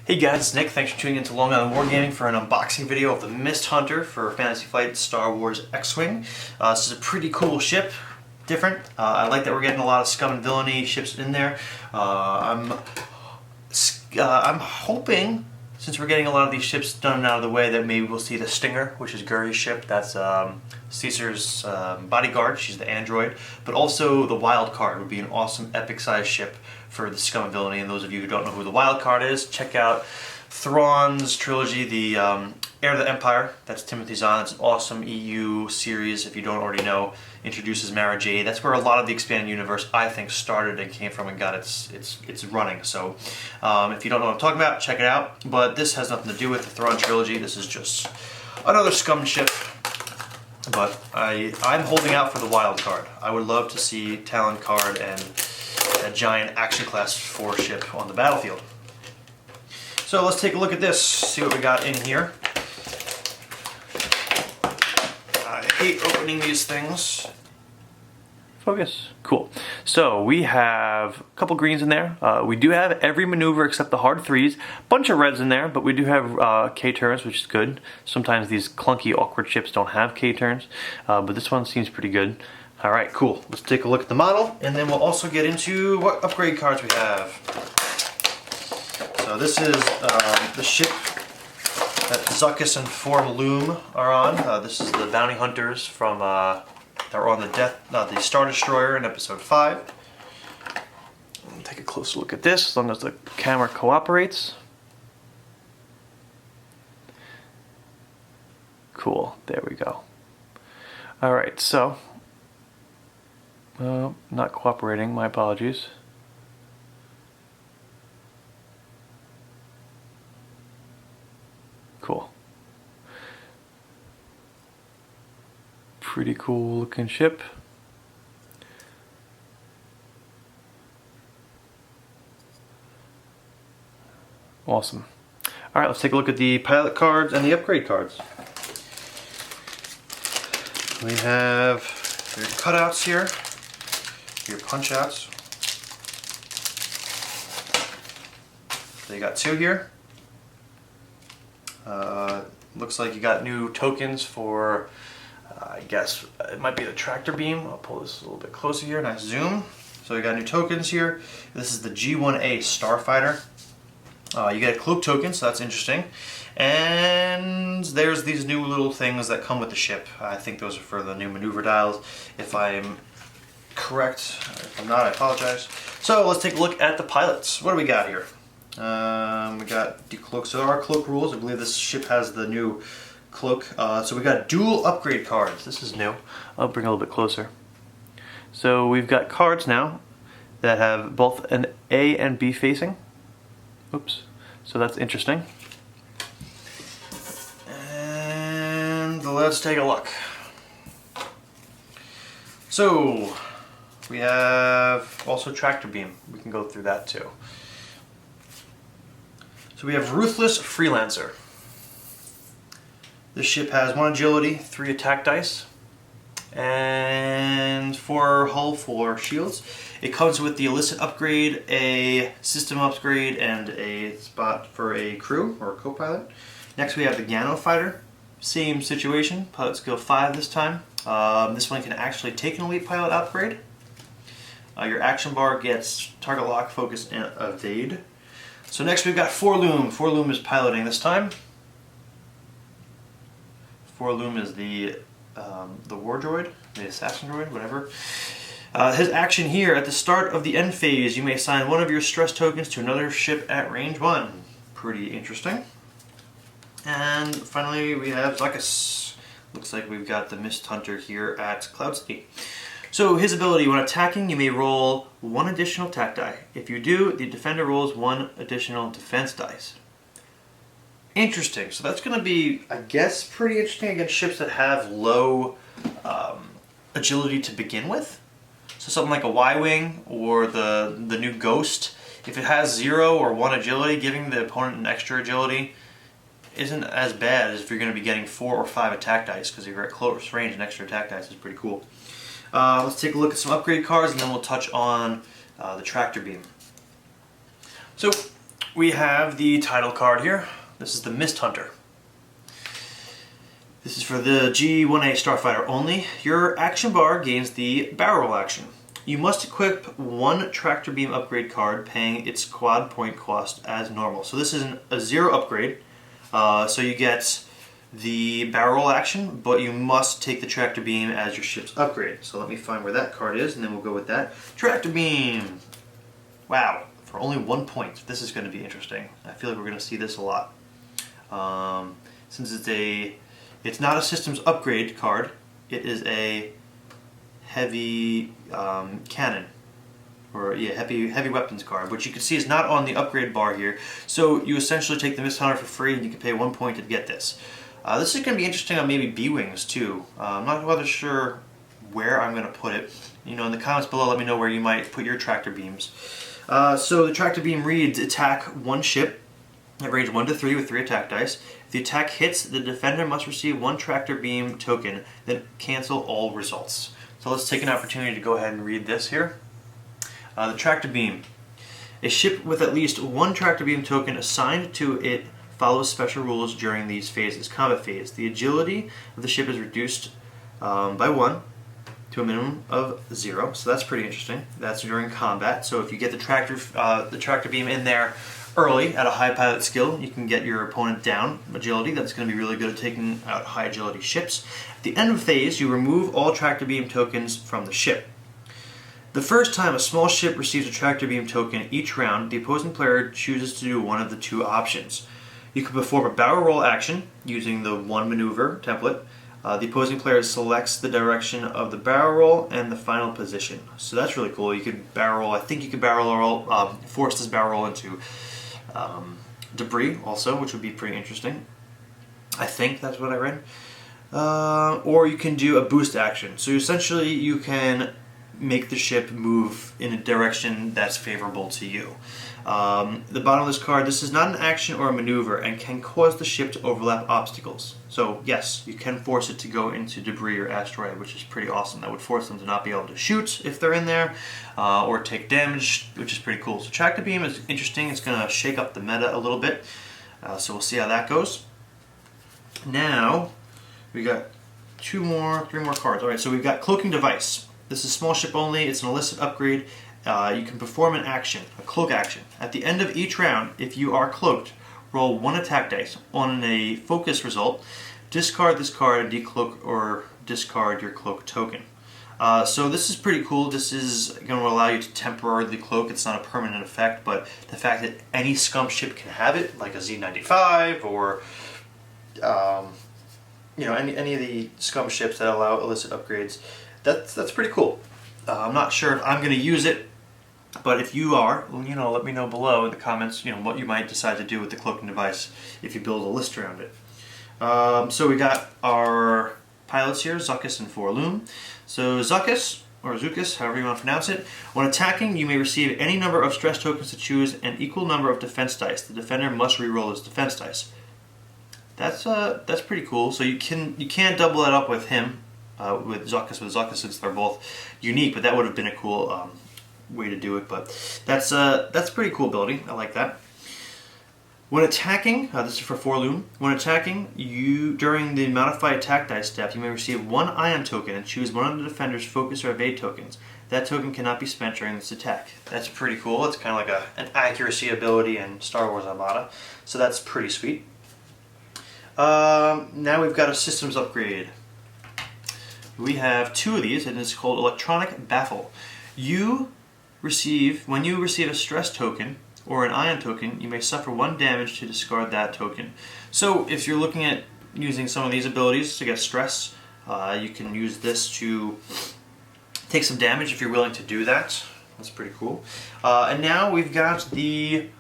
Hey guys, it's Nick. Thanks for tuning in to Long Island Wargaming for an unboxing video of the Mist Hunter for Fantasy Flight Star Wars X-Wing. This is a pretty cool ship, different. I like that we're getting a lot of scum and villainy ships in there. I'm hoping, since we're getting a lot of these ships done and out of the way, that maybe we'll see the Stinger, which is Guri's ship. That's Caesar's bodyguard. She's the android. But also the Wild Card would be an awesome epic-sized ship for the scum and villainy. And those of you who don't know who the Wild Card is, check out Thrawn's trilogy, the Heir to the Empire. That's Timothy Zahn. It's an awesome EU series, if you don't already know. Introduces Mara Jade. That's where a lot of the expanded universe, I think, started and came from and got its running. So if you don't know what I'm talking about, check it out. But this has nothing to do with the Thrawn trilogy. This is just another scum ship. But I'm holding out for the Wild Card. I would love to see Talon Card and a giant Action Class 4 ship on the battlefield. So let's take a look at this, see what we got in here. I hate opening these things. Focus. Cool. So we have a couple greens in there. We do have every maneuver except the hard threes. Bunch of reds in there, but we do have K-turns, which is good. Sometimes these clunky, awkward ships don't have K-turns, but this one seems pretty good. All right, cool. Let's take a look at the model, and then we'll also get into what upgrade cards we have. So this is the ship that Zuckuss and Form Loom are on. This is the bounty hunters from that were on the Star Destroyer in Episode 5. Take a closer look at this, as long as the camera cooperates. Cool. There we go. All right, so. Not cooperating, my apologies. Cool. Pretty cool looking ship. Awesome. Alright, let's take a look at the pilot cards and the upgrade cards. We have your cutouts here. Your punch outs. So you got two here. Looks like you got new tokens for, I guess it might be the tractor beam. I'll pull this a little bit closer here, nice zoom. So you got new tokens here. This is the G1A Starfighter. You get a cloak token, so that's interesting. And there's these new little things that come with the ship. I think those are for the new maneuver dials. If I'm correct. If I'm not, I apologize. So let's take a look at the pilots. What do we got here? We got decloak. So there are cloak rules. I believe this ship has the new cloak. So we got dual upgrade cards. This is new. I'll bring it a little bit closer. So we've got cards now that have both an A and B facing. Oops. So that's interesting. And let's take a look. So we have also tractor beam. We can go through that too. So we have Ruthless Freelancer. This ship has 1 agility, 3 attack dice, and 4 hull, 4 shields. It comes with the illicit upgrade, a system upgrade, and a spot for a crew or a co-pilot. Next we have the Gano Fighter. Same situation, pilot skill 5 this time. This one can actually take an elite pilot upgrade. Your action bar gets target lock, focus, and evade. So next we've got Forloom. Forloom is piloting this time. Forloom is the war droid, the assassin droid, whatever. His action here, at the start of the end phase, you may assign one of your stress tokens to another ship at range 1. Pretty interesting. And finally we have Zuckuss. Looks like we've got the Mist Hunter here at Cloud City. So his ability, when attacking, you may roll 1 additional attack die. If you do, the defender rolls 1 additional defense dice. Interesting. So that's going to be, I guess, pretty interesting against ships that have low agility to begin with. So something like a Y-Wing or the new Ghost. If it has 0 or 1 agility, giving the opponent an extra agility isn't as bad as if you're going to be getting 4 or 5 attack dice, because if you're at close range, an extra attack dice is pretty cool. Let's take a look at some upgrade cards, and then we'll touch on the tractor beam. So we have the title card here. This is the Mist Hunter. This is for the G1A Starfighter only. Your action bar gains the barrel roll action. You must equip one tractor beam upgrade card, paying its quad point cost as normal. So this is a 0 upgrade. So you get the barrel roll action, but you must take the tractor beam as your ship's upgrade. So let me find where that card is, and then we'll go with that. Tractor beam! Wow, for only 1 point. This is going to be interesting. I feel like we're going to see this a lot. Since it's not a systems upgrade card, it is a heavy cannon, or yeah, heavy weapons card, which you can see is not on the upgrade bar here. So you essentially take the Mist Hunter for free, and you can pay 1 point to get this. This is going to be interesting on maybe B-Wings too. I'm not rather sure where I'm going to put it. You know, in the comments below, let me know where you might put your tractor beams. So the tractor beam reads: attack one ship at range 1 to 3 with 3 attack dice. If the attack hits, the defender must receive 1 tractor beam token, then cancel all results. So let's take an opportunity to go ahead and read this here. The tractor beam. A ship with at least 1 tractor beam token assigned to it follows special rules during these phases. Combat phase. The agility of the ship is reduced by 1 to a minimum of 0. So that's pretty interesting. That's during combat. So if you get the tractor beam in there early at a high pilot skill, you can get your opponent down agility. That's going to be really good at taking out high agility ships. At the end of phase, you remove all tractor beam tokens from the ship. The first time a small ship receives a tractor beam token each round, the opposing player chooses to do one of the 2 options. You can perform a barrel roll action using the 1 maneuver template. The opposing player selects the direction of the barrel roll and the final position. So that's really cool. You could barrel roll. I think you could barrel roll, force this barrel roll into debris also, which would be pretty interesting. I think that's what I read. Or you can do a boost action. So essentially you can make the ship move in a direction that's favorable to you. The bottom of this card, this is not an action or a maneuver and can cause the ship to overlap obstacles. So yes, you can force it to go into debris or asteroid, which is pretty awesome. That would force them to not be able to shoot if they're in there, or take damage, which is pretty cool. So tractor beam is interesting. It's going to shake up the meta a little bit. So we'll see how that goes. Now, we got 3 more cards. Alright, so we've got Cloaking Device. This is small ship only. It's an illicit upgrade. You can perform an action, a cloak action. At the end of each round, if you are cloaked, roll 1 attack dice. On a focus result, discard this card and decloak or discard your cloak token. So this is pretty cool. This is going to allow you to temporarily cloak. It's not a permanent effect, but the fact that any scum ship can have it, like a Z95 or you know, any of the scum ships that allow illicit upgrades, that's pretty cool. I'm not sure if I'm going to use it, but if you are, you know, let me know below in the comments, you know, what you might decide to do with the cloaking device if you build a list around it. So we got our pilots here, Zuckuss and Forloom. So Zuckuss, or Zuckuss, however you want to pronounce it, when attacking, you may receive any number of stress tokens to choose an equal number of defense dice. The defender must reroll his defense dice. That's pretty cool. So you can't double that up with him, with Zuckuss, since they're both unique. But that would have been a cool way to do it. But that's a pretty cool ability. I like that. When attacking, this is for Forloom. When attacking, during the modified attack dice step, you may receive 1 ion token and choose one of the defender's focus or evade tokens. That token cannot be spent during this attack. That's pretty cool. It's kind of like an accuracy ability in Star Wars Armada. So that's pretty sweet. Now we've got a systems upgrade. We have 2 of these, and it's called Electronic Baffle. When you receive a stress token or an ion token, you may suffer 1 damage to discard that token. So if you're looking at using some of these abilities to get stress, you can use this to take some damage if you're willing to do that. That's pretty cool. And now we've got the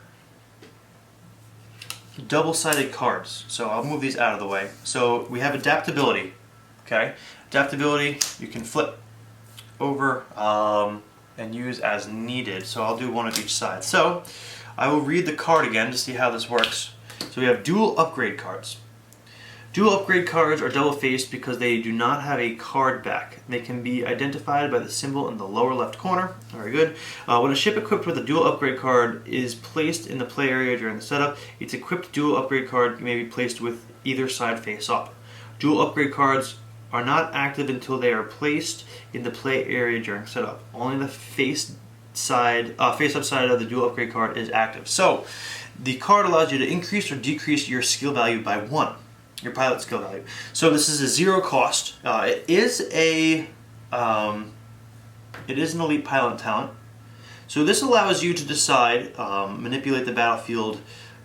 double-sided cards. So I'll move these out of the way. So we have adaptability. Okay, adaptability you can flip over and use as needed. So I'll do one of each side. So I will read the card again to see how this works. So we have dual upgrade cards. Dual upgrade cards are double-faced because they do not have a card back. They can be identified by the symbol in the lower left corner. Very good. When a ship equipped with a dual upgrade card is placed in the play area during the setup, its equipped dual upgrade card may be placed with either side face up. Dual upgrade cards are not active until they are placed in the play area during setup. Only the face up side of the dual upgrade card is active. So the card allows you to increase or decrease your skill value by 1. Your pilot skill value. So this is a 0 cost. It is an elite pilot talent. So this allows you to decide, manipulate the battlefield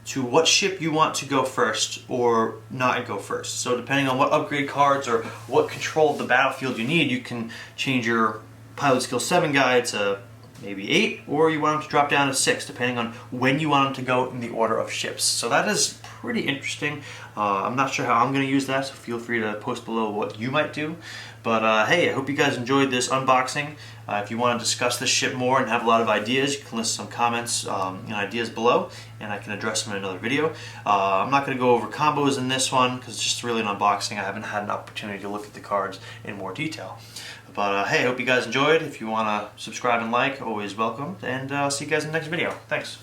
to what ship you want to go first or not go first. So depending on what upgrade cards or what control of the battlefield you need, you can change your pilot skill 7 guy to maybe 8, or you want them to drop down to 6, depending on when you want them to go in the order of ships. So that is pretty interesting. I'm not sure how I'm going to use that, so feel free to post below what you might do. But hey, I hope you guys enjoyed this unboxing. If you want to discuss this ship more and have a lot of ideas, you can list some comments and ideas below, and I can address them in another video. I'm not going to go over combos in this one, because it's just really an unboxing. I haven't had an opportunity to look at the cards in more detail. But hey, I hope you guys enjoyed. If you want to subscribe and like, always welcome. And see you guys in the next video. Thanks.